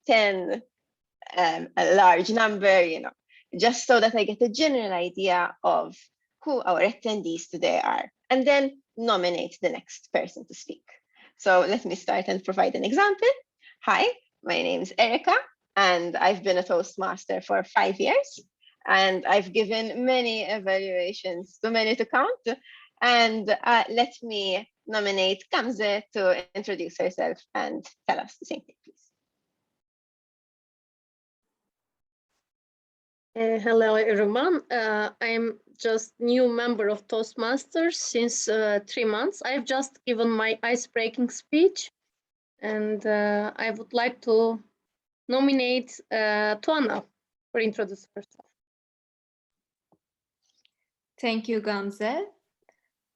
10, a large number, just so that I get a general idea of who our attendees today are, and then nominate the next person to speak. So let me start and provide an example. Hi, my name is Erica, and I've been a Toastmaster for 5 years, and I've given many evaluations, too many to count. And let me nominate Gamze to introduce herself and tell us the same thing, please. Hello, everyone. I'm just new member of Toastmasters since 3 months. I've just given my ice-breaking speech, and I would like to nominate Tuana for introducing herself. Thank you, Gamze.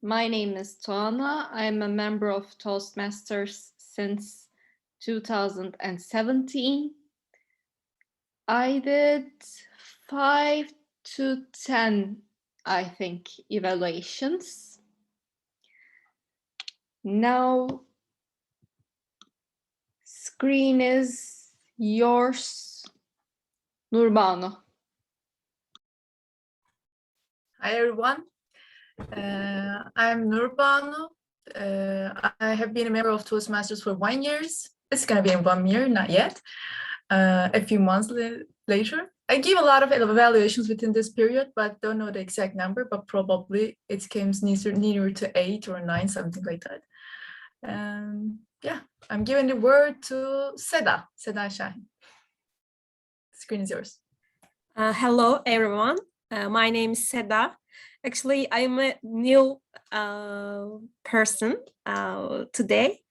My name is Tuana. I'm a member of Toastmasters since 2017. I did 5 to 10, I think, evaluations. Now, screen is yours, Nurbanu. Hi, everyone. I'm Nurbanu. I have been a member of Toastmasters for 1 year. It's going to be in 1 year, not yet. A few months later. I give a lot of evaluations within this period, but don't know the exact number, but probably it comes nearer to 8 or 9, something like that. Yeah, I'm giving the word to Seda Shahin. Screen is yours. Hello, everyone. My name is Seda. Actually, I'm a new person today.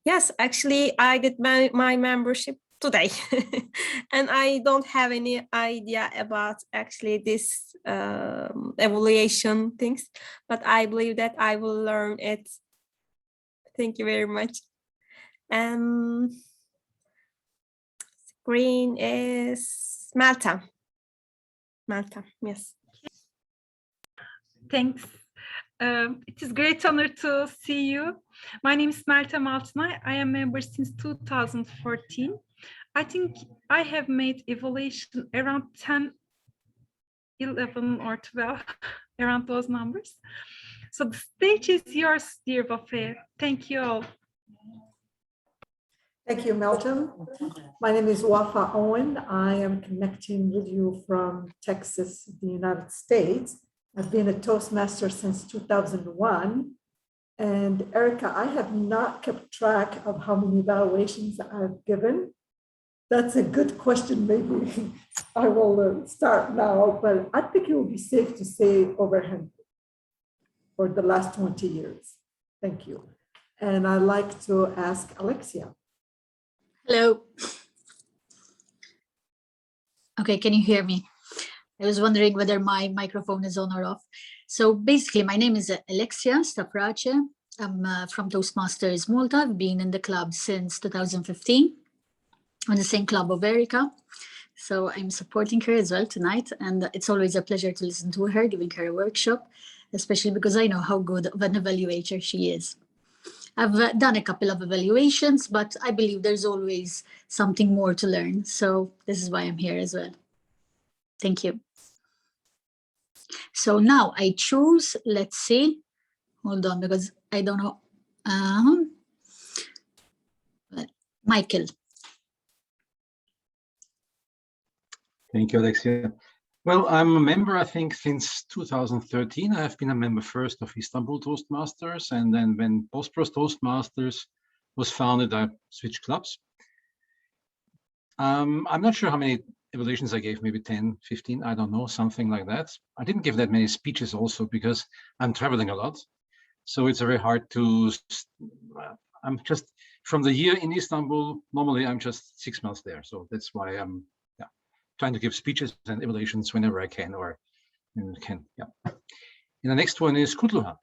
Yes, actually, I did my membership today. And I don't have any idea about actually this evaluation things, but I believe that I will learn it. Thank you very much. Screen is Meltem. Meltem, yes. Thanks. It is great honor to see you. My name is Meltem Altınay. I am a member since 2014. I think I have made evaluation around 10, 11 or 12, around those numbers. So the stage is yours, dear Wafa. Thank you all. Thank you, Meltem. My name is Wafa Owen. I am connecting with you from Texas, the United States. I've been a Toastmaster since 2001. And Erica, I have not kept track of how many evaluations I've given. That's a good question. Maybe I will start now, but I think it will be safe to say over 100 for the last 20 years. Thank you. And I'd like to ask Alexia. Hello. Okay, can you hear me? I was wondering whether my microphone is on or off. So basically, my name is Alexia Stafrace. I'm from Toastmasters Malta. I've been in the club since 2015. On the same club of Erica. So I'm supporting her as well tonight. And it's always a pleasure to listen to her, giving her a workshop, especially because I know how good of an evaluator she is. I've done a couple of evaluations, but I believe there's always something more to learn. So this is why I'm here as well. Thank you. So now I choose, let's see, hold on, because I don't know. Michael. Thank you, Alexia. Well, I'm a member, I think, since 2013. I have been a member first of Istanbul Toastmasters, and then when Bosporus Toastmasters was founded, I switched clubs. I'm not sure how many evaluations I gave, maybe 10, 15, I don't know, something like that. I didn't give that many speeches also because I'm traveling a lot. So it's very hard to, I'm just, from the year in Istanbul, normally I'm just 6 months there. So that's why I'm trying to give speeches and evaluations whenever I can, or can, yeah. And the next one is Kutluhan.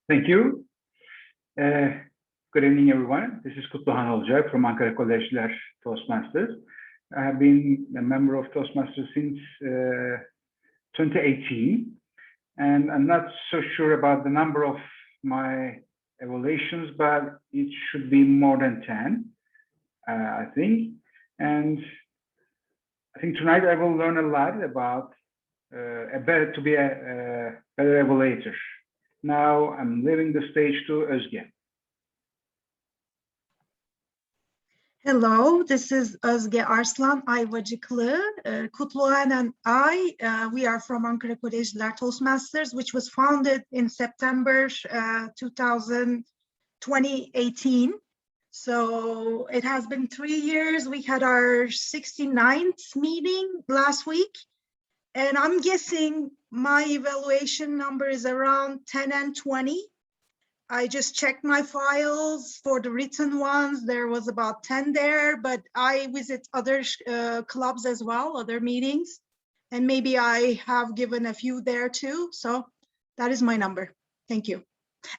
Thank you. Good evening, everyone. This is Kutluhan Olcay from Ankara Kolejler Toastmasters. I have been a member of Toastmasters since 2018, and I'm not so sure about the number of my evaluations, but it should be more than 10, I think. And I think tonight I will learn a lot about to be a better evaluator. Now I'm leaving the stage to Özge. Hello, this is Özge Arslan Ayvacıklı. Kutluhan and I, we are from Amerika'da Toastmasters, which was founded in September 2018. So it has been 3 years. We had our 69th meeting last week. And I'm guessing my evaluation number is around 10 and 20. I just checked my files for the written ones. There was about 10 there, but I visit other clubs as well, other meetings. And maybe I have given a few there too. So that is my number. Thank you.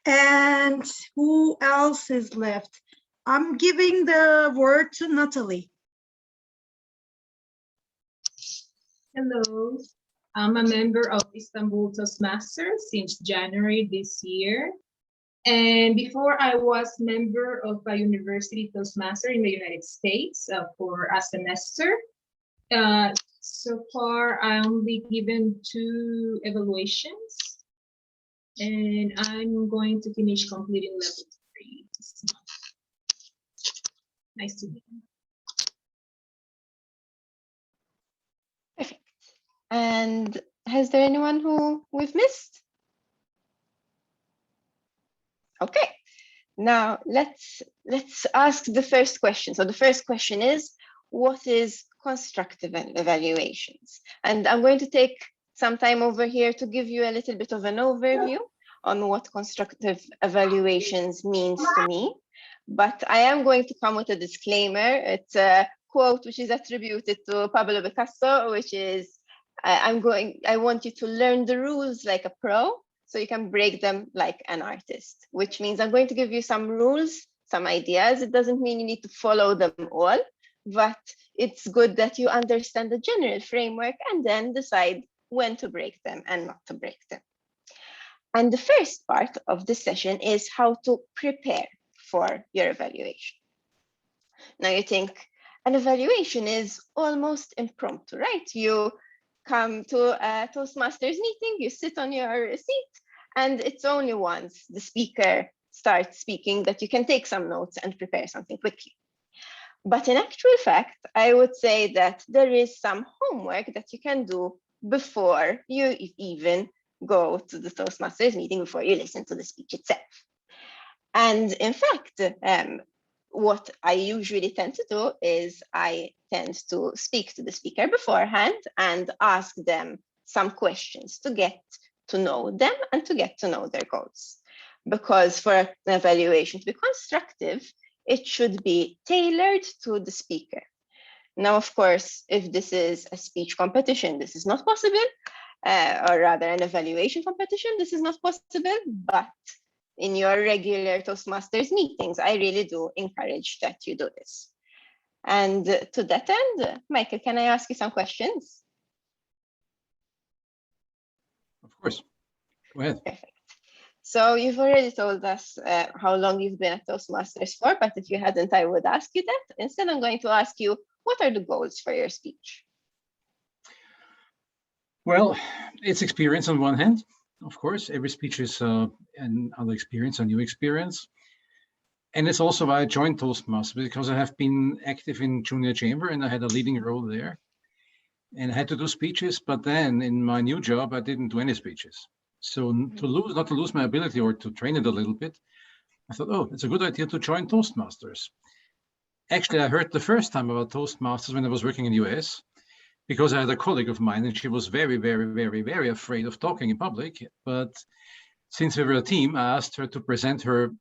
And who else is left? I'm giving the word to Natalie. Hello, I'm a member of Istanbul Toastmasters since January this year. And before I was member of a university Toastmaster in the United States for a semester. So far, I only given 2 evaluations, and I'm going to finish completing level 3 this month. Nice to meet you. Perfect. And has there anyone who we've missed? Okay, now let's ask the first question. So the first question is, what is constructive evaluations? And I'm going to take some time over here to give you a little bit of an overview on what constructive evaluations means to me. But I am going to come with a disclaimer. It's a quote which is attributed to Pablo Picasso, which is, I want you to learn the rules like a pro, so you can break them like an artist, which means I'm going to give you some rules, some ideas. It doesn't mean you need to follow them all, but it's good that you understand the general framework and then decide when to break them and not to break them. And the first part of this session is how to prepare for your evaluation. Now you think an evaluation is almost impromptu, right? You come to a Toastmasters meeting, you sit on your seat, and it's only once the speaker starts speaking that you can take some notes and prepare something quickly. But in actual fact, I would say that there is some homework that you can do before you even go to the Toastmasters meeting, before you listen to the speech itself. And in fact, what I usually tend to do is I tend to speak to the speaker beforehand and ask them some questions to get to know them and to get to know their goals. Because for an evaluation to be constructive, it should be tailored to the speaker. Now, of course, if this is a speech competition, this is not possible, or rather an evaluation competition, this is not possible, but in your regular Toastmasters meetings, I really do encourage that you do this. And to that end, Michael, can I ask you some questions? Of course. Go ahead. Perfect. So you've already told us how long you've been at Toastmasters for, but if you hadn't, I would ask you that. Instead, I'm going to ask you, what are the goals for your speech? Well, it's experience on one hand. Of course, every speech is another experience, a new experience. And it's also why I joined Toastmasters, because I have been active in Junior Chamber and I had a leading role there. And I had to do speeches, but then in my new job, I didn't do any speeches. So not to lose my ability or to train it a little bit, I thought, oh, it's a good idea to join Toastmasters. Actually, I heard the first time about Toastmasters when I was working in the US, because I had a colleague of mine and she was very, very, very, very afraid of talking in public. But since we were a team, I asked her to present her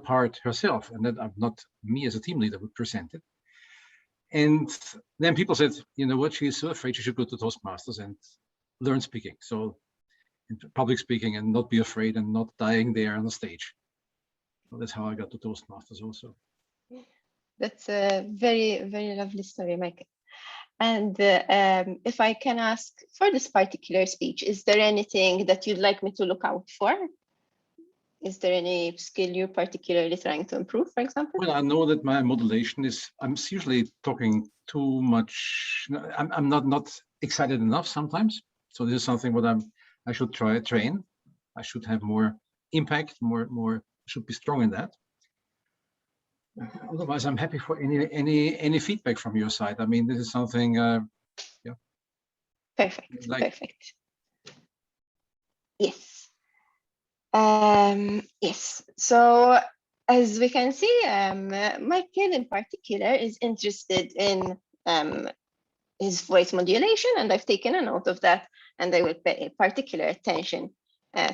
part herself, and that not me as a team leader would present it. And then people said, you know what, she is so afraid, she should go to Toastmasters and learn speaking. So public speaking and not be afraid and not dying there on the stage. So that's how I got to Toastmasters also. That's a very, very lovely story, Michael. And if I can ask for this particular speech, is there anything that you'd like me to look out for Is there any skill you're particularly trying to improve, for example? Well, I know that my modulation is, I'm usually talking too much. I'm not excited enough sometimes. So this is something what I should train. I should have more impact, should be strong in that. Otherwise, I'm happy for any feedback from your side. I mean, this is something, yeah. Perfect, Like, perfect. Yes. Yes, so as we can see, Michael in particular is interested in his voice modulation, and I've taken a note of that, and I will pay particular attention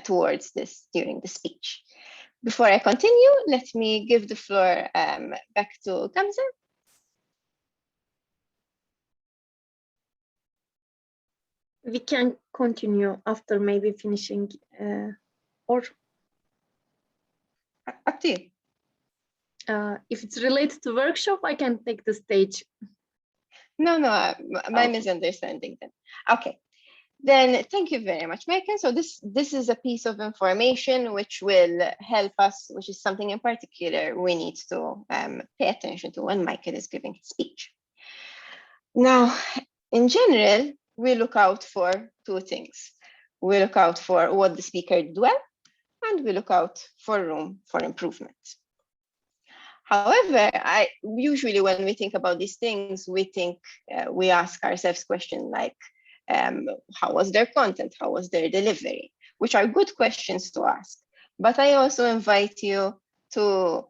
towards this during the speech. Before I continue, let me give the floor back to Gamze. We can continue after maybe finishing or up to you. If it's related to workshop, I can take the stage. No, my misunderstanding then. Okay, then thank you very much, Michael. So this is a piece of information which will help us, which is something in particular we need to pay attention to when Michael is giving his speech. Now, in general, we look out for two things. We look out for what the speaker did well, and we look out for room for improvement. However, usually when we think about these things, we ask ourselves questions like, how was their content? How was their delivery? Which are good questions to ask. But I also invite you to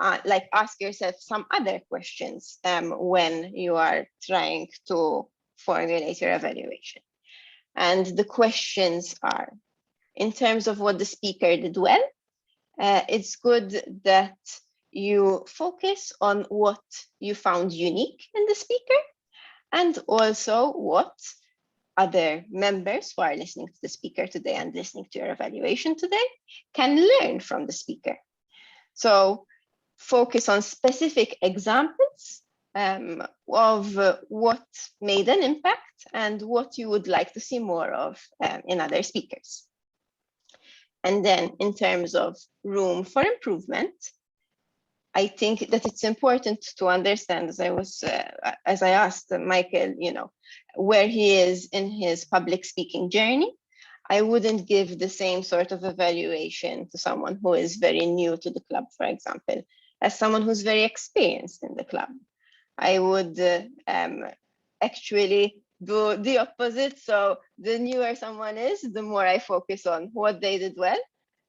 ask yourself some other questions when you are trying to formulate your evaluation. And the questions are, in terms of what the speaker did well, it's good that you focus on what you found unique in the speaker, and also what other members who are listening to the speaker today and listening to your evaluation today can learn from the speaker. So focus on specific examples of what made an impact and what you would like to see more of in other speakers. And then in terms of room for improvement, I think that it's important to understand, as I asked Michael, where he is in his public speaking journey. I wouldn't give the same sort of evaluation to someone who is very new to the club, for example, as someone who's very experienced in the club. I would actually do the opposite. So the newer someone is, the more I focus on what they did well.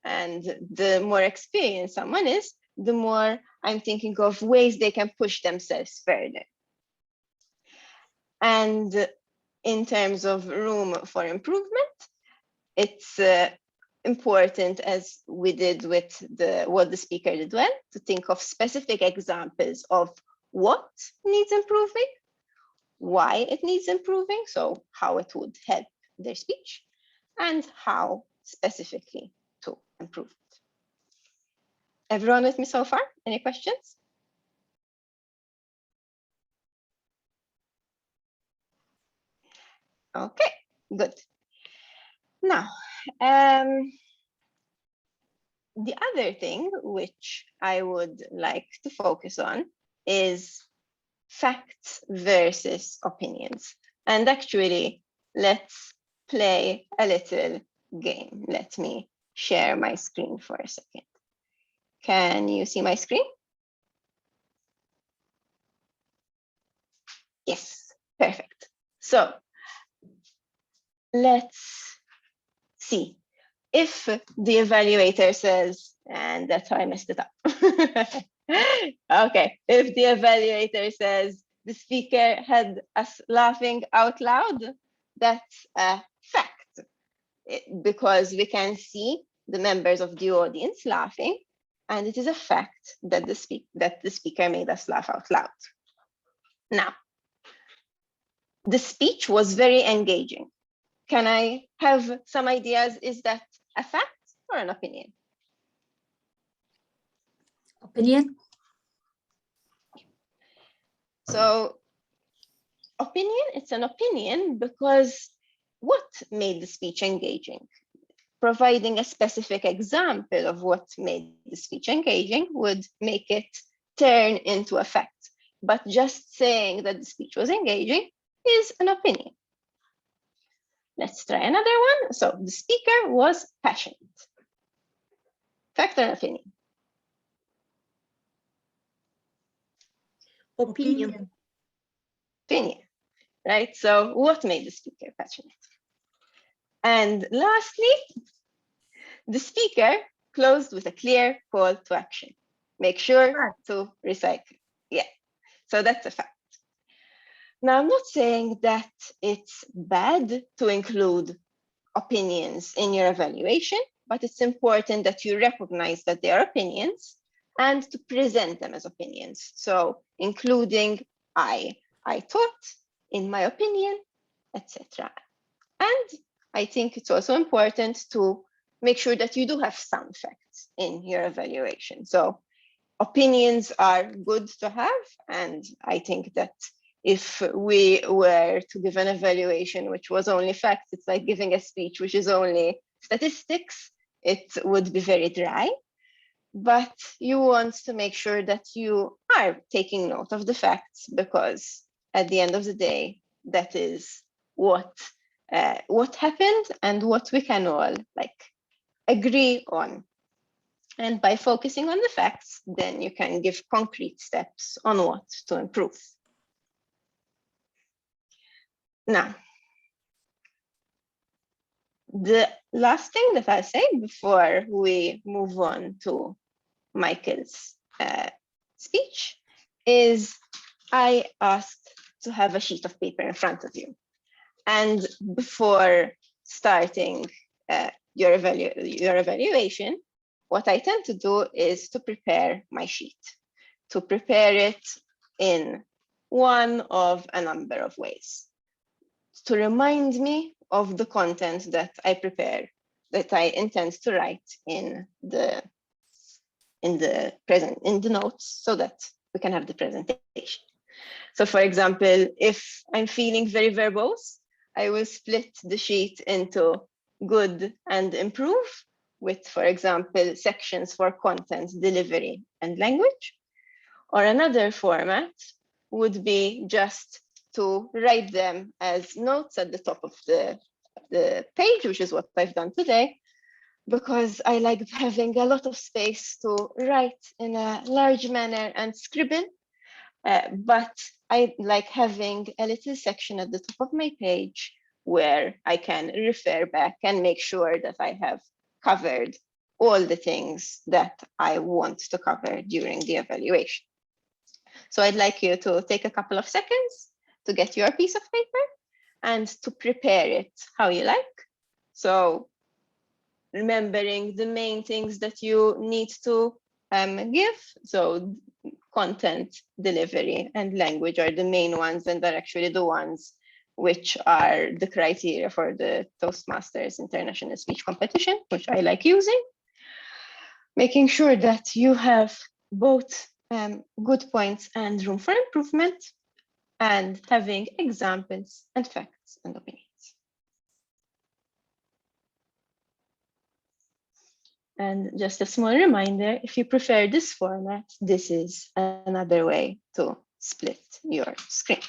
And the more experienced someone is, the more I'm thinking of ways they can push themselves further. And in terms of room for improvement, it's important, as we did with what the speaker did well, to think of specific examples of what needs improving, why it needs improving, so how it would help their speech, and how specifically to improve it. Everyone with me so far? Any questions? Okay, good. Now, the other thing which I would like to focus on is facts versus opinions. And actually, let's play a little game. Let me share my screen for a second. Can you see my screen? Yes, perfect. So let's see. If the evaluator says, and that's how I messed it up. Okay, if the evaluator says the speaker had us laughing out loud, that's a fact, because we can see the members of the audience laughing, and it is a fact that the speaker made us laugh out loud. Now, the speech was very engaging. Can I have some ideas? Is that a fact or an opinion? Opinion. So opinion, it's an opinion because what made the speech engaging? providing a specific example of what made the speech engaging would make it turn into a fact. But just saying that the speech was engaging is an opinion. Let's try another one. So the speaker was passionate. Fact or opinion? Opinion. Opinion, right? So what made the speaker passionate? And lastly, the speaker closed with a clear call to action. Make sure to recycle. Yeah, so that's a fact. Now, I'm not saying that it's bad to include opinions in your evaluation, but it's important that you recognize that they are opinions and to present them as opinions. So including I thought, in my opinion, etc. And I think it's also important to make sure that you do have sound facts in your evaluation. So opinions are good to have, and I think that if we were to give an evaluation which was only facts, it's like giving a speech which is only statistics, it would be very dry. But you want to make sure that you are taking note of the facts, because at the end of the day, that is what happened and what we can all agree on. And by focusing on the facts, then you can give concrete steps on what to improve. Now, the last thing that I'll say before we move on to Michael's speech is I asked to have a sheet of paper in front of you. And before starting your evaluation, what I tend to do is to prepare my sheet, to prepare it in one of a number of ways, to remind me of the content that I prepare, that I intend to write in the notes, so that we can have the presentation. So for example, if I'm feeling very verbose, I will split the sheet into good and improve, with, for example, sections for content, delivery, and language. Or another format would be just to write them as notes at the top of the page, which is what I've done today, because I like having a lot of space to write in a large manner and scribble. But I like having a little section at the top of my page where I can refer back and make sure that I have covered all the things that I want to cover during the evaluation. So I'd like you to take a couple of seconds to get your piece of paper and to prepare it how you like. So remembering the main things that you need to give. So content, delivery, and language are the main ones, and are actually the ones which are the criteria for the Toastmasters International Speech Competition, which I like using. Making sure that you have both good points and room for improvement, and having examples and facts and opinions. And just a small reminder, if you prefer this format, this is another way to split your screen.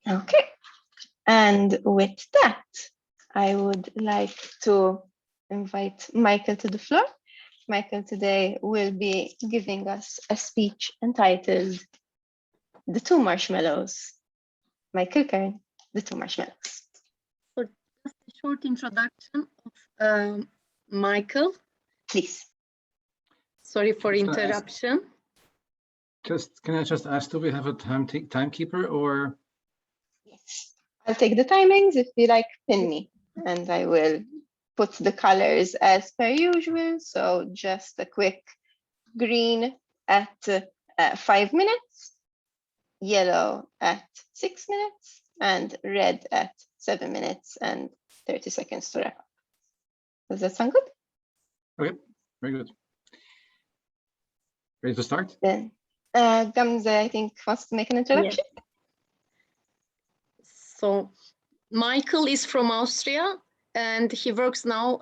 Okay, and with that, I would like to invite Michael to the floor. Michael today will be giving us a speech entitled The Two Marshmallows. Michael Kern, The Two Marshmallows. So just a short introduction of Michael. Please. Sorry for interruption. Can I just ask, do we have a timekeeper or? Yes, I'll take the timings. If you like, pin me, and I will put the colors as per usual. So just a quick green at 5 minutes, yellow at 6 minutes, and red at 7 minutes and 30 seconds to wrap up. Does that sound good? Okay. Very good. Ready to start? Then Gamze, I think, wants to make an introduction. So Michael is from Austria, and he works now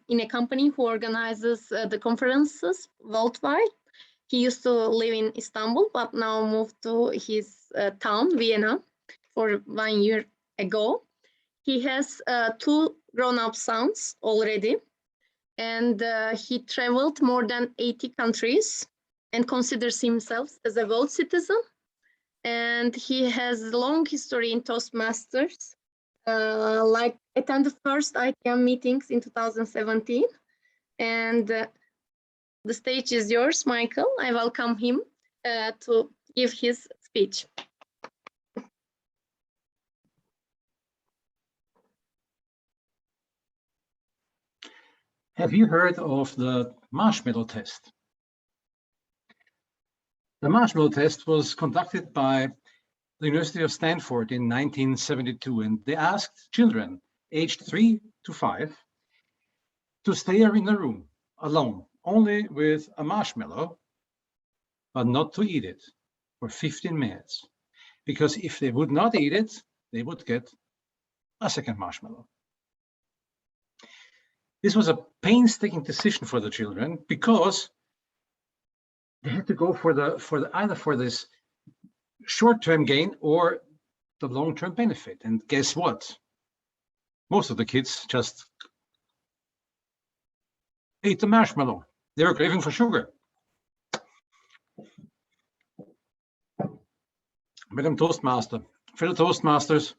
in a company who organizes the conferences worldwide. He used to live in Istanbul, but now moved to his town, Vienna, for 1 year ago. He has 2 grown-up sons already, and he traveled more than 80 countries and considers himself as a world citizen. And he has a long history in Toastmasters, like attended first ITM meetings in 2017. And the stage is yours, Michael. I welcome him to give his speech. Have you heard of the marshmallow test? The marshmallow test was conducted by the University of Stanford in 1972, and they asked children aged 3 to 5 to stay in a room alone, only with a marshmallow, but not to eat it for 15 minutes. Because if they would not eat it, they would get a second marshmallow. This was a painstaking decision for the children because they had to go for either for this short-term gain or the long-term benefit. And guess what? Most of the kids just ate the marshmallow. They were craving for sugar. Madam Toastmaster, fellow Toastmasters,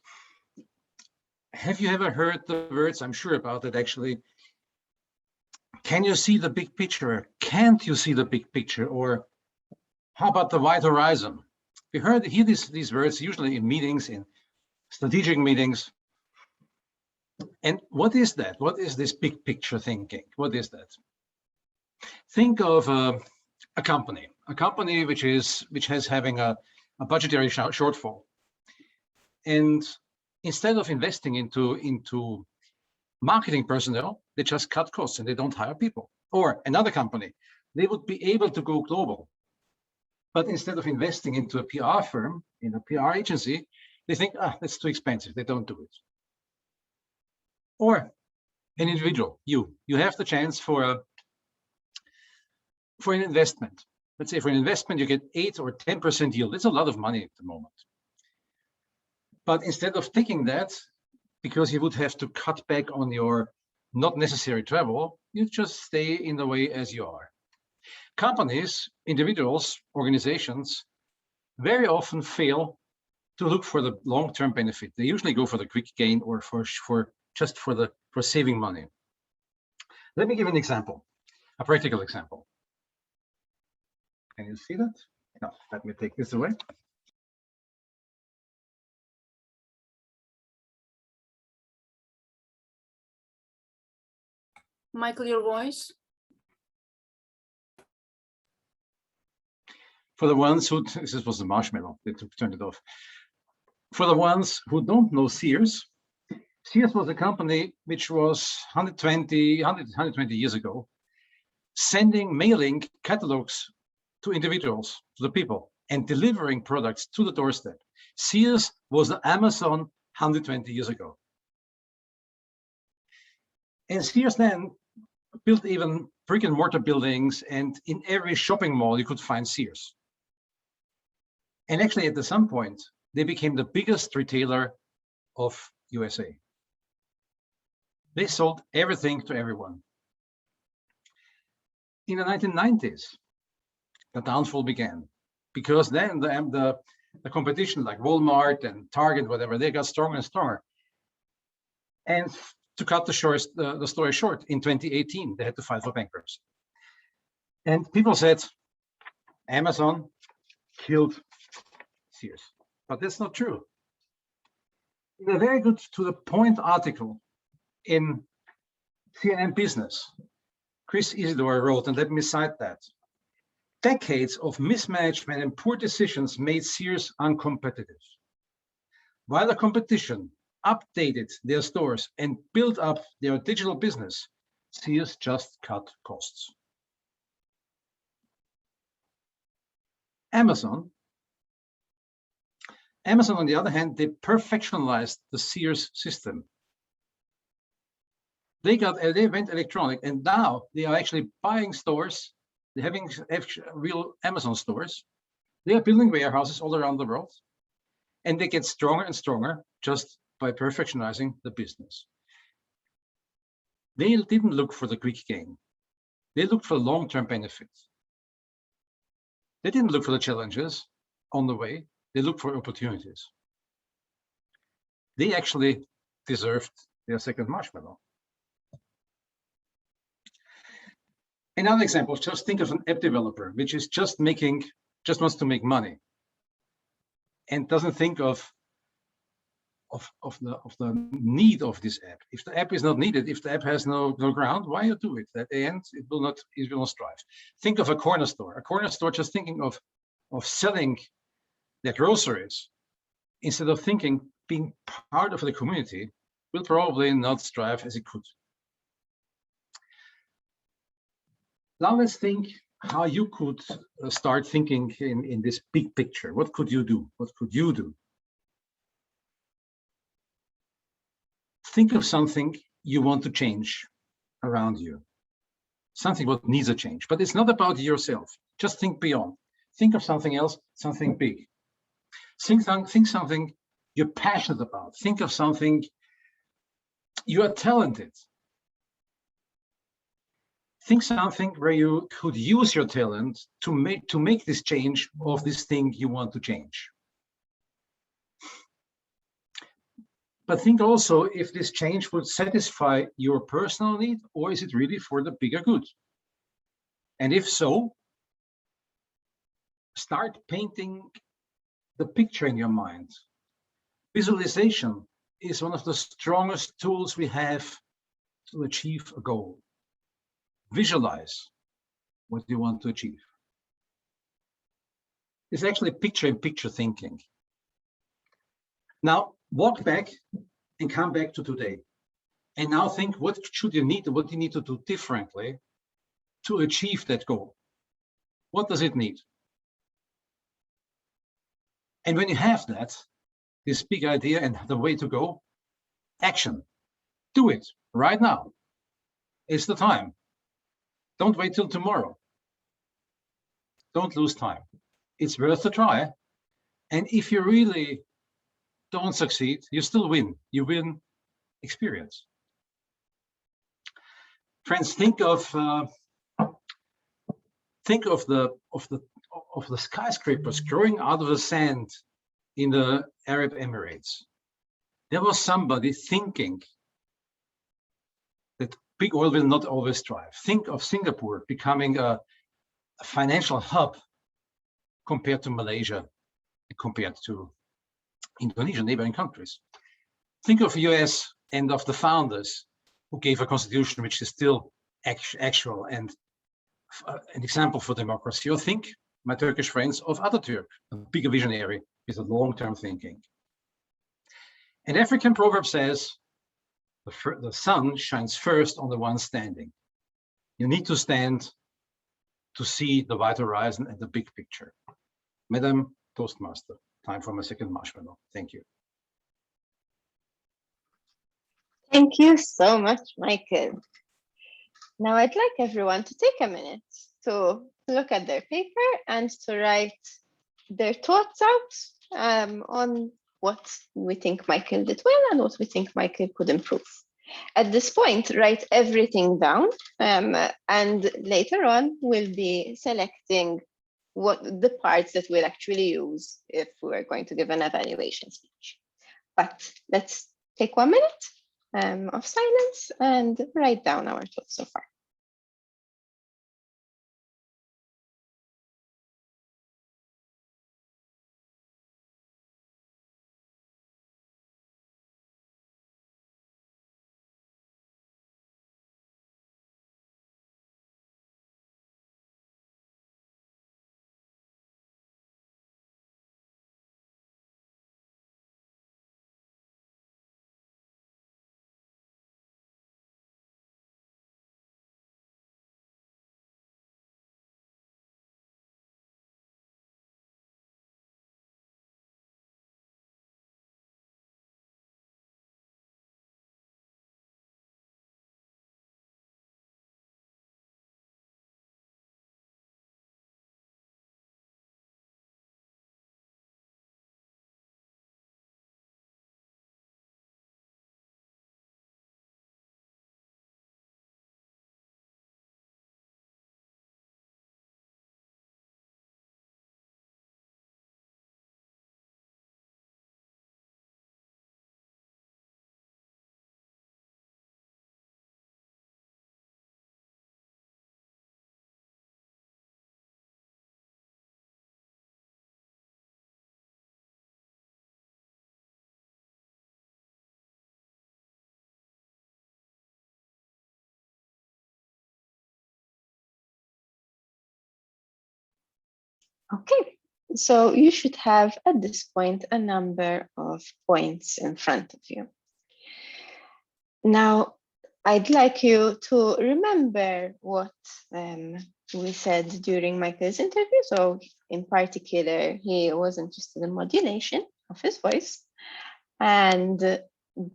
have you ever heard the words, I'm sure about it actually, can you see the big picture? Can't you see the big picture? Or how about the wide horizon? We hear these words usually in meetings, in strategic meetings. And what is that? What is this big picture thinking? What is that? Think of a company which has having a budgetary shortfall. And instead of investing into marketing personnel, they just cut costs and they don't hire people. Or another company, they would be able to go global. But instead of investing into a PR firm, in a PR agency, they think, that's too expensive. They don't do it. Or an individual, you have the chance for an investment. Let's say for an investment, you get 8 or 10% yield. It's a lot of money at the moment. But instead of taking that, because you would have to cut back on your not necessary travel, you just stay in the way as you are. Companies, individuals, organizations very often fail to look for the long-term benefit. They usually go for the quick gain or for saving money. Let me give an example, a practical example. Can you see that? No, let me take this away. Michael, your voice. For the ones who, this was the marshmallow, they turned it off. For the ones who don't know Sears, Sears was a company which was 120 years ago, mailing catalogs to individuals, to the people, and delivering products to the doorstep. Sears was the Amazon 120 years ago. And Sears then built even brick and mortar buildings, and in every shopping mall you could find Sears. And actually at some point, they became the biggest retailer of USA. They sold everything to everyone. In the 1990s, the downfall began, because then the competition like Walmart and Target, whatever, they got stronger and stronger. And to cut the story short, in 2018, they had to file for bankruptcy. And people said, Amazon killed Sears. But that's not true. In a very good to the point article in CNN Business, Chris Isidore wrote, and let me cite that, decades of mismanagement and poor decisions made Sears uncompetitive. While the competition updated their stores and built up their digital business, Sears just cut costs. Amazon, on the other hand, they perfectionized the Sears system. They went electronic, and now they are actually buying stores. They're having real Amazon stores. They are building warehouses all around the world, and they get stronger and stronger just by perfectionizing the business. They didn't look for the quick gain. They looked for long-term benefits. They didn't look for the challenges on the way. They looked for opportunities. They actually deserved their second marshmallow. Another example, just think of an app developer, which is just wants to make money and doesn't think of the need of this app. If the app is not needed, if the app has no ground, why you do it? At the end, it will not strive. Think of a corner store. A corner store just thinking of selling their groceries instead of thinking being part of the community will probably not strive as it could. Now let's think how you could start thinking in this big picture. What could you do? What could you do? Think of something you want to change around you. Something what needs a change, but it's not about yourself. Just think beyond. Think of something else, something big. Think something you're passionate about. Think of something you are talented. Think something where you could use your talent to make this change of this thing you want to change. But think also if this change would satisfy your personal need, or is it really for the bigger good? And if so, start painting the picture in your mind. Visualization is one of the strongest tools we have to achieve a goal. Visualize what you want to achieve. It's actually picture-in-picture thinking. Now, walk back and come back to today. And now think, what you need to do differently to achieve that goal? What does it need? And when you have that, this big idea and the way to go, action. Do it right now. It's the time. Don't wait till tomorrow. Don't lose time. It's worth a try. And if you really don't succeed, you still win. You win experience. Friends, think of the skyscrapers growing out of the sand in the Arab Emirates. There was somebody thinking that big oil will not always thrive. Think of Singapore becoming a financial hub compared to Malaysia, compared to Indonesia, neighboring countries. Think of US and of the founders who gave a constitution which is still actual and an example for democracy. Or think, my Turkish friends, of Atatürk, a bigger visionary with a long-term thinking. An African proverb says, the sun shines first on the one standing. You need to stand to see the wide horizon and the big picture. Madam Toastmaster, time for my second marshmallow. Thank you. Thank you so much, Michael. Now I'd like everyone to take a minute to look at their paper and to write their thoughts out on what we think Michael did well and what we think Michael could improve. At this point, write everything down, and later on we'll be selecting what the parts that we'll actually use if we're going to give an evaluation speech. But let's take 1 minute of silence and write down our thoughts so far. Okay, so you should have at this point a number of points in front of you. Now, I'd like you to remember what we said during Michael's interview. So in particular, he was interested in modulation of his voice. And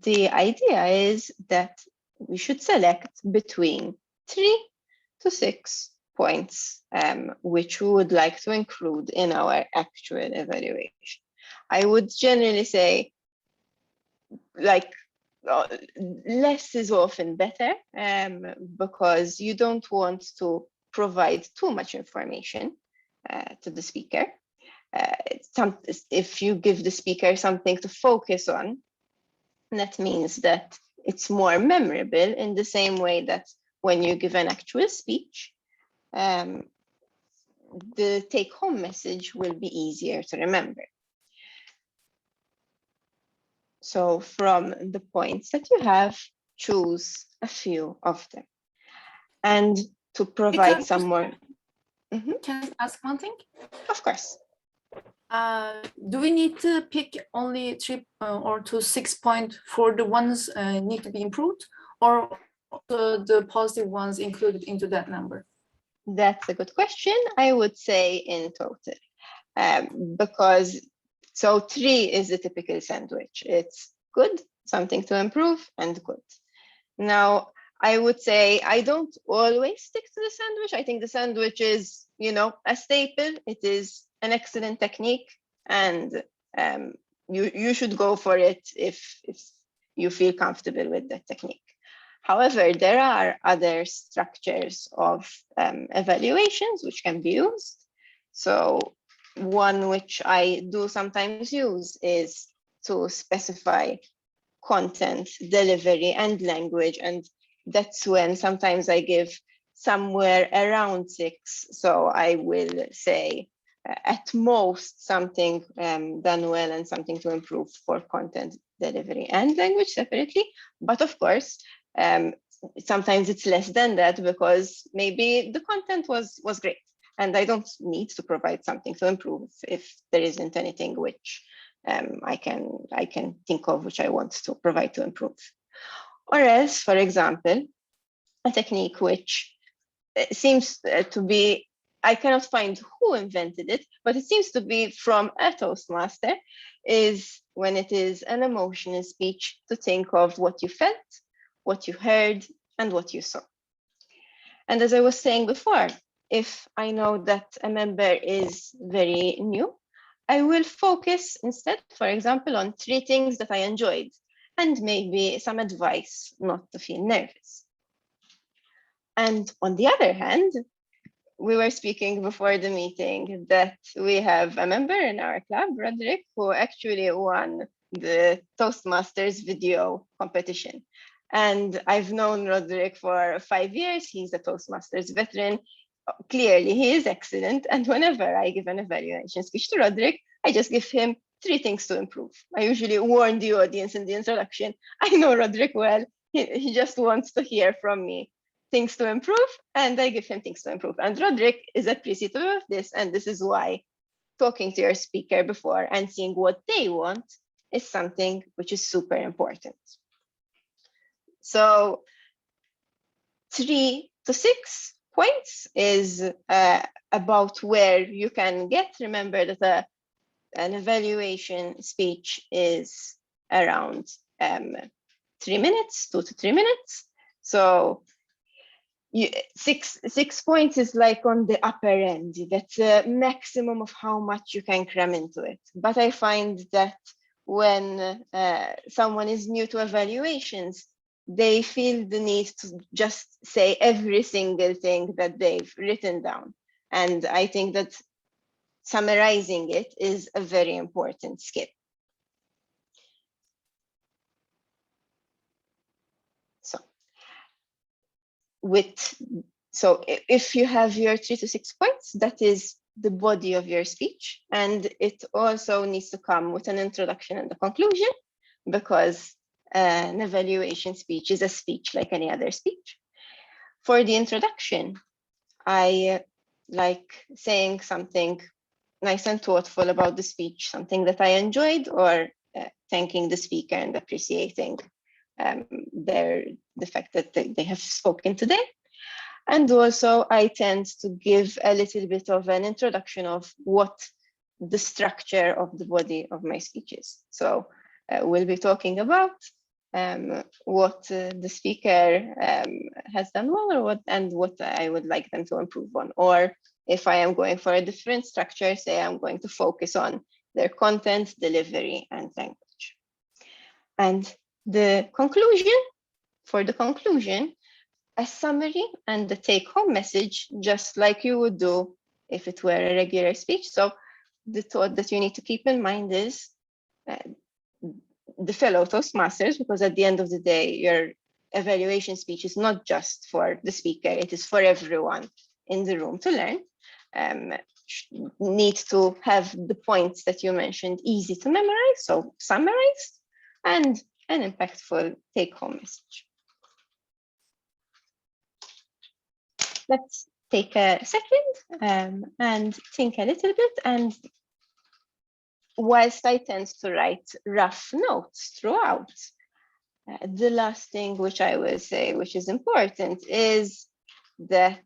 the idea is that we should select between 3 to 6 points, which we would like to include in our actual evaluation. I would generally say, like, less is often better, because you don't want to provide too much information to the speaker. If you give the speaker something to focus on, that means that it's more memorable, in the same way that when you give an actual speech, the take-home message will be easier to remember. So from the points that you have, choose a few of them. And to provide some more. Can I ask one thing? Of course. Do we need to pick only 3 or 6 points for the ones need to be improved, or the positive ones included into that number? That's a good question. I would say in total, because so 3 is the typical sandwich. It's good, something to improve, and good. Now, I would say I don't always stick to the sandwich. I think the sandwich is, you know, a staple. It is an excellent technique, and you should go for it if you feel comfortable with that technique. However, there are other structures of evaluations which can be used. So one which I do sometimes use is to specify content, delivery, and language. And that's when sometimes I give somewhere around 6. So I will say at most something done well and something to improve for content, delivery, and language separately. But of course, sometimes it's less than that, because maybe the content was great and I don't need to provide something to improve if there isn't anything which I can think of which I want to provide to improve. Or else, for example, a technique which seems to be, I cannot find who invented it, but it seems to be from a Toastmaster, is when it is an emotional speech, to think of what you felt, what you heard, and what you saw. And as I was saying before, if I know that a member is very new, I will focus instead, for example, on 3 things that I enjoyed, and maybe some advice not to feel nervous. And on the other hand, we were speaking before the meeting that we have a member in our club, Roderick, who actually won the Toastmasters video competition. And I've known Roderick for 5 years. He's a Toastmasters veteran. Clearly, he is excellent. And whenever I give an evaluation speech to Roderick, I just give him 3 things to improve. I usually warn the audience in the introduction. I know Roderick well. He just wants to hear from me things to improve, and I give him things to improve. And Roderick is appreciative of this, and this is why talking to your speaker before and seeing what they want is something which is super important. So 3 to 6 points is about where you can get. Remember that an evaluation speech is around 3 minutes, 2 to 3 minutes. So 6 points is like on the upper end. That's a maximum of how much you can cram into it. But I find that when someone is new to evaluations, they feel the need to just say every single thing that they've written down. And I think that summarizing it is a very important skill. So if you have your 3 to 6 points, that is the body of your speech. And it also needs to come with an introduction and a conclusion, because an evaluation speech is a speech like any other speech. For the introduction, I like saying something nice and thoughtful about the speech, something that I enjoyed, or thanking the speaker and appreciating the fact that they have spoken today. And also I tend to give a little bit of an introduction of what the structure of the body of my speech is. So we'll be talking about what the speaker has done well, or what I would like them to improve on. Or if I am going for a different structure, say I'm going to focus on their content, delivery, and language. And the conclusion, for the conclusion, a summary and the take-home message, just like you would do if it were a regular speech. So the thought that you need to keep in mind is the fellow Toastmasters, because at the end of the day, your evaluation speech is not just for the speaker, it is for everyone in the room to learn. Need to have the points that you mentioned easy to memorize, so summarized, and an impactful take-home message. Let's take a second and think a little bit. And whilst I tend to write rough notes throughout, the last thing which I will say, which is important, is that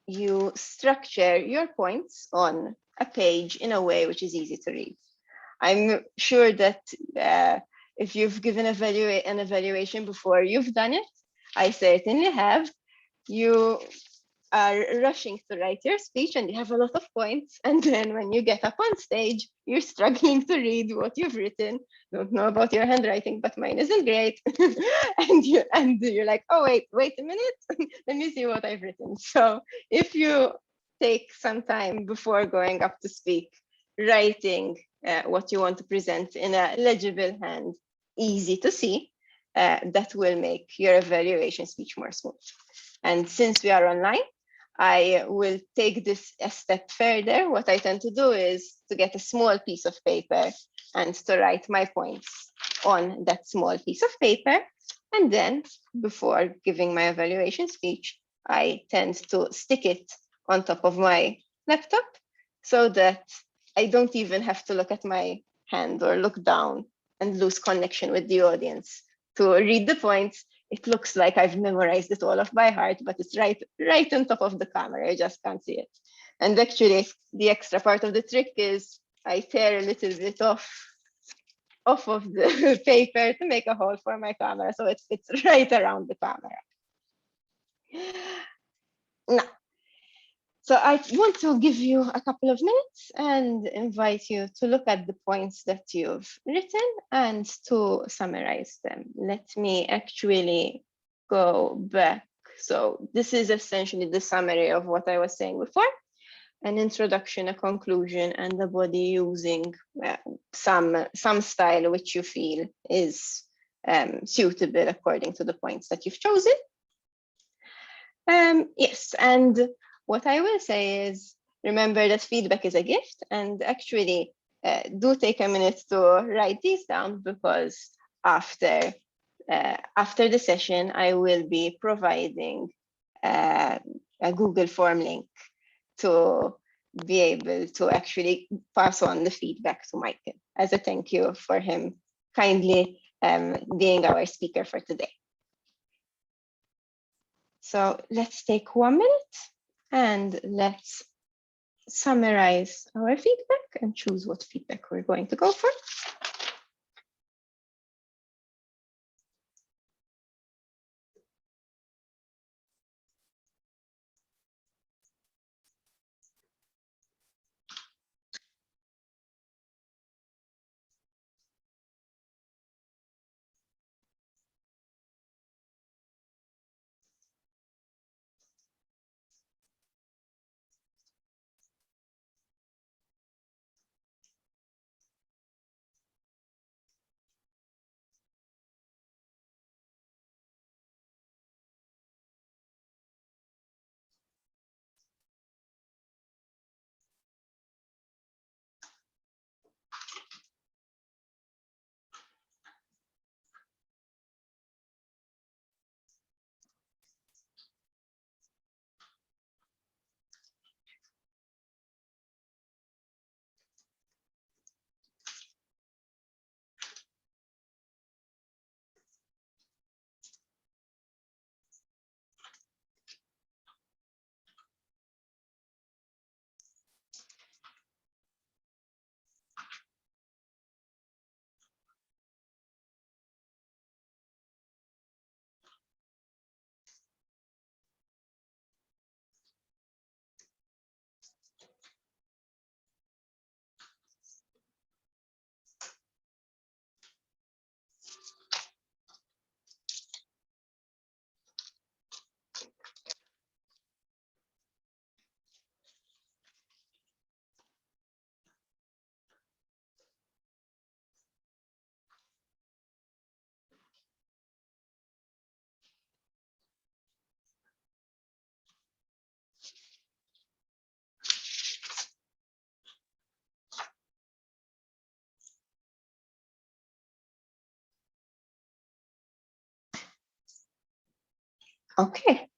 you structure your points on a page in a way which is easy to read. I'm sure that if you've given an evaluation before, you've done it. I certainly have. You are rushing to write your speech and you have a lot of points. And then when you get up on stage, you're struggling to read what you've written. Don't know about your handwriting, but mine isn't great. and you're like, oh, wait a minute. Let me see what I've written. So if you take some time before going up to speak, writing what you want to present in a legible hand, easy to see, that will make your evaluation speech more smooth. And since we are online, I will take this a step further. What I tend to do is to get a small piece of paper and to write my points on that small piece of paper. And then before giving my evaluation speech, I tend to stick it on top of my laptop so that I don't even have to look at my hand or look down and lose connection with the audience to read the points. It looks like I've memorized it all off by heart, but it's right on top of the camera. I just can't see it. And actually, the extra part of the trick is I tear a little bit off of the paper to make a hole for my camera, so it fits right around the camera. Now, so I want to give you a couple of minutes and invite you to look at the points that you've written and to summarize them. Let me actually go back. So this is essentially the summary of what I was saying before: an introduction, a conclusion, and the body using some style which you feel is suitable according to the points that you've chosen. Yes, and what I will say is, remember that feedback is a gift, and actually do take a minute to write these down, because after the session, I will be providing a Google form link to be able to actually pass on the feedback to Michael as a thank you for him kindly being our speaker for today. So let's take 1 minute and let's summarize our feedback and choose what feedback we're going to go for. Okay,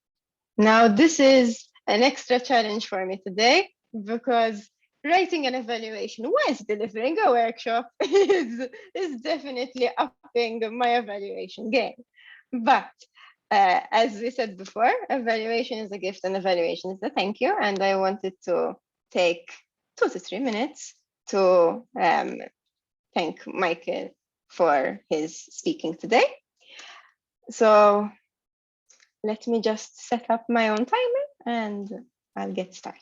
now this is an extra challenge for me today because writing an evaluation whilst delivering a workshop is definitely upping my evaluation game. But as we said before, evaluation is a gift and evaluation is a thank you. And I wanted to take 2 to 3 minutes to thank Michael for his speaking today. So let me just set up my own timer and I'll get started.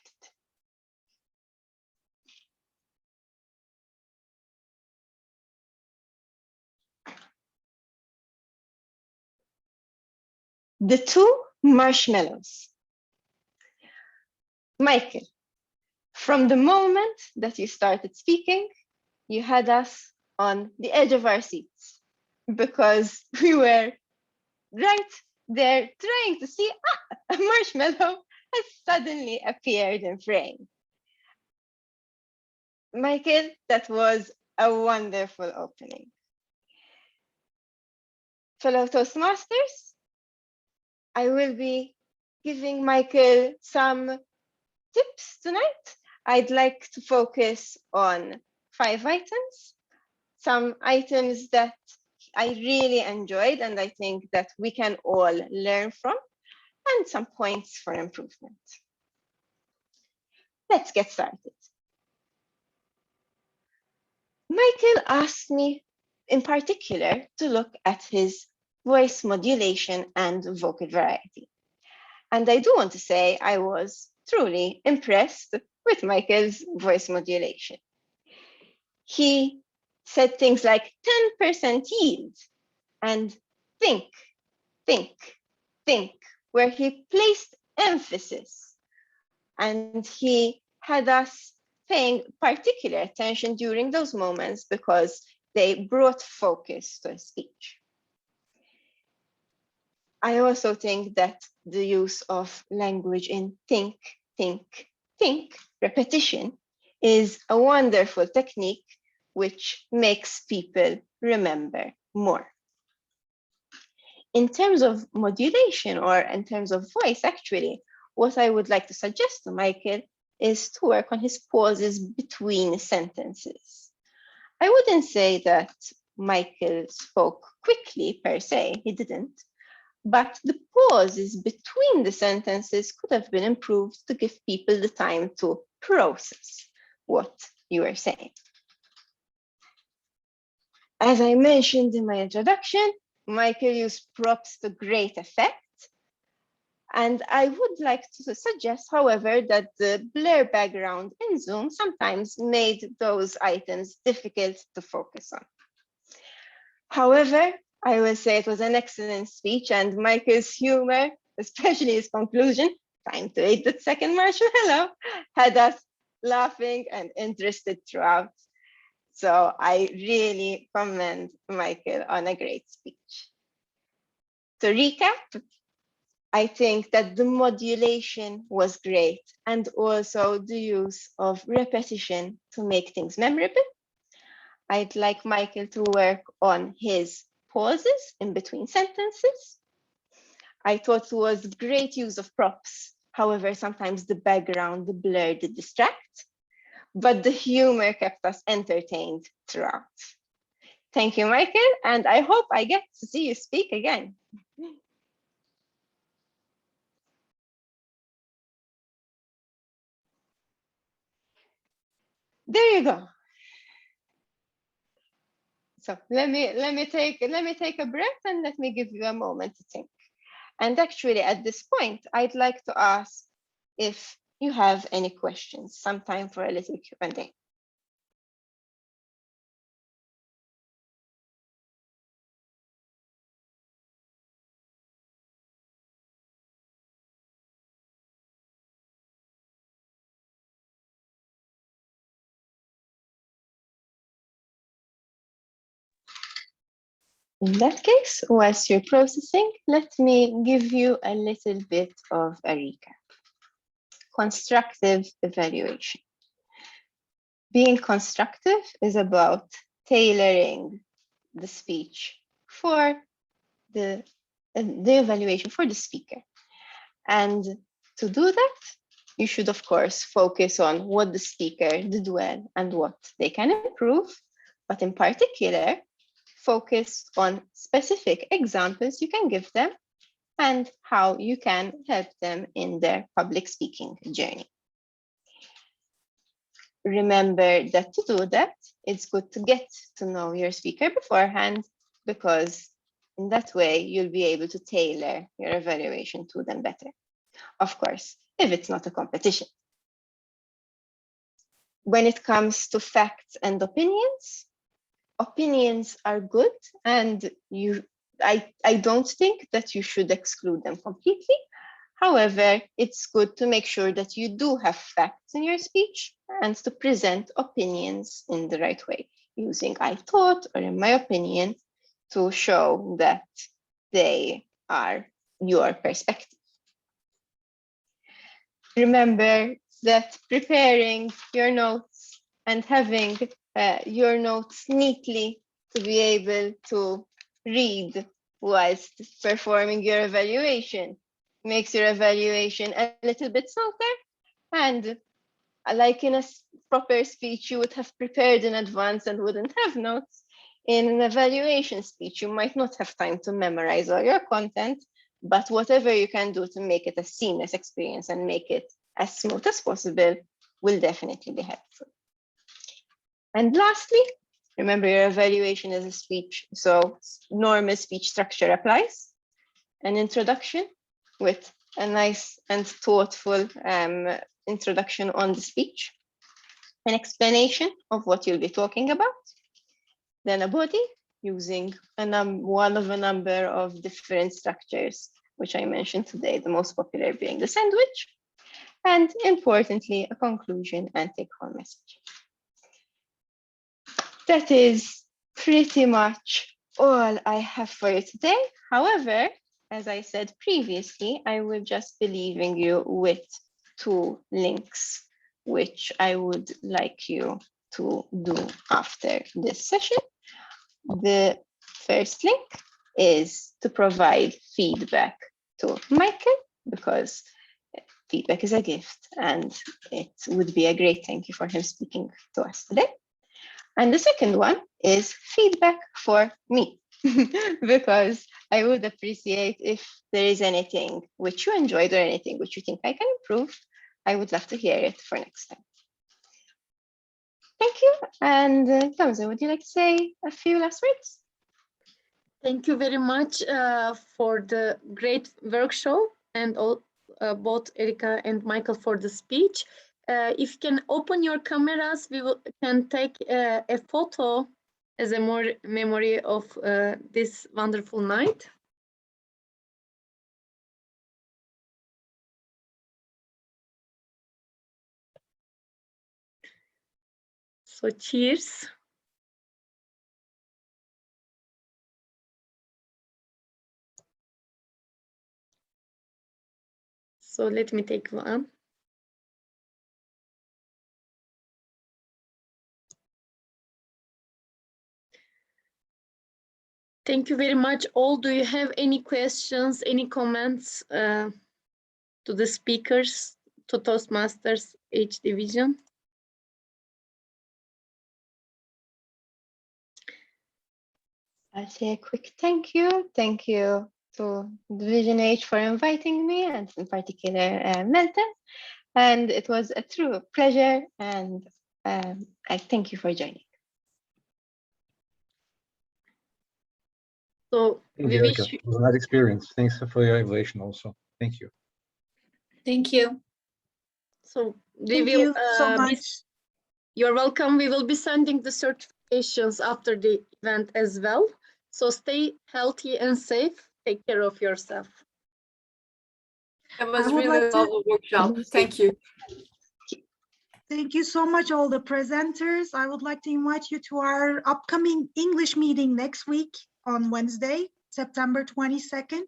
The 2 marshmallows. Michael, from the moment that you started speaking, you had us on the edge of our seats because we were right there trying to see a marshmallow has suddenly appeared in frame. Michael, that was a wonderful opening. Fellow Toastmasters, I will be giving Michael some tips tonight. I'd like to focus on 5 items, some items that I really enjoyed and I think that we can all learn from, and some points for improvement. Let's get started. Michael asked me in particular to look at his voice modulation and vocal variety. And I do want to say I was truly impressed with Michael's voice modulation. He said things like 10% yield and think, where he placed emphasis. And he had us paying particular attention during those moments because they brought focus to his speech. I also think that the use of language in think, repetition, is a wonderful technique which makes people remember more. In terms of modulation, or in terms of voice, actually, what I would like to suggest to Michael is to work on his pauses between sentences. I wouldn't say that Michael spoke quickly per se, he didn't, but the pauses between the sentences could have been improved to give people the time to process what you were saying. As I mentioned in my introduction, Michael used props to great effect. And I would like to suggest, however, that the blur background in Zoom sometimes made those items difficult to focus on. However, I will say it was an excellent speech, and Michael's humor, especially his conclusion, time to eat that second marshmallow, had us laughing and interested throughout. So I really commend Michael on a great speech. To recap, I think that the modulation was great, and also the use of repetition to make things memorable. I'd like Michael to work on his pauses in between sentences. I thought it was great use of props. However, sometimes the background, the blur did distract, but the humor kept us entertained throughout. Thank you, Michael, and I hope I get to see you speak again. There you go. So let me take a breath and let me give you a moment to think. And actually, at this point, I'd like to ask if you have any questions. Some time for a little Q&A. In that case, whilst you're processing, let me give you a little bit of a recap. Constructive evaluation. Being constructive is about tailoring the speech for the the evaluation for the speaker. And to do that, you should, of course, focus on what the speaker did well and what they can improve, but in particular, focus on specific examples you can give them and how you can help them in their public speaking journey. Remember that to do that, it's good to get to know your speaker beforehand, because in that way, you'll be able to tailor your evaluation to them better. Of course, if it's not a competition. When it comes to facts and opinions, opinions are good, and I don't think that you should exclude them completely. However, it's good to make sure that you do have facts in your speech and to present opinions in the right way, using I thought or in my opinion to show that they are your perspective. Remember that preparing your notes and having your notes neatly to be able to read whilst performing your evaluation makes your evaluation a little bit smoother. And like in a proper speech, you would have prepared in advance and wouldn't have notes. In an evaluation speech, you might not have time to memorize all your content, but whatever you can do to make it a seamless experience and make it as smooth as possible will definitely be helpful. And lastly, remember your evaluation is a speech, so normal speech structure applies. An introduction with a nice and thoughtful introduction on the speech, an explanation of what you'll be talking about, then a body using one of a number of different structures, which I mentioned today, the most popular being the sandwich, and importantly, a conclusion and take-home message. That is pretty much all I have for you today. However, as I said previously, I will just be leaving you with 2 links, which I would like you to do after this session. The first link is to provide feedback to Michael, because feedback is a gift and it would be a great thank you for him speaking to us today. And the second one is feedback for me, because I would appreciate if there is anything which you enjoyed or anything which you think I can improve. I would love to hear it for next time. Thank you. And Gamze, would you like to say a few last words? Thank you very much for the great workshop, and both Erika and Michael for the speech. If you can open your cameras, we can take a photo as a more memory of this wonderful night. So cheers. So let me take one. Thank you very much all. Do you have any questions, any comments to the speakers, to Toastmasters H Division? I'll say a quick thank you. Thank you to Division H for inviting me, and in particular Melton. And it was a true pleasure, and I thank you for joining. So Thank you, Erika. It was a nice experience. Thanks for your evaluation also. Thank you. Thank you. So Thank you so much. You're welcome. We will be sending the certifications after the event as well. So stay healthy and safe. Take care of yourself. It was really a lovely workshop. Thank you. Thank you so much, all the presenters. I would like to invite you to our upcoming English meeting next week on Wednesday, September 22nd.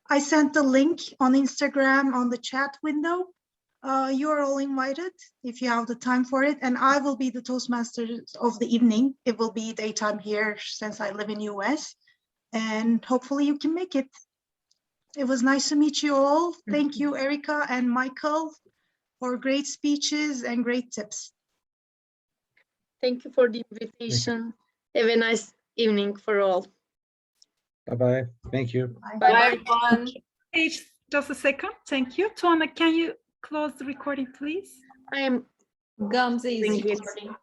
I sent the link on Instagram on the chat window. You are all invited if you have the time for it. And I will be the Toastmasters of the evening. It will be daytime here since I live in US. And hopefully you can make it. It was nice to meet you all. Thank you, Erica and Michael, for great speeches and great tips. Thank you for the invitation. Have a nice evening for all. Bye-bye. Thank you. Bye, everyone. Hey, just a second. Thank you. Tuana, can you close the recording, please? I am Gamze is doing it. recording.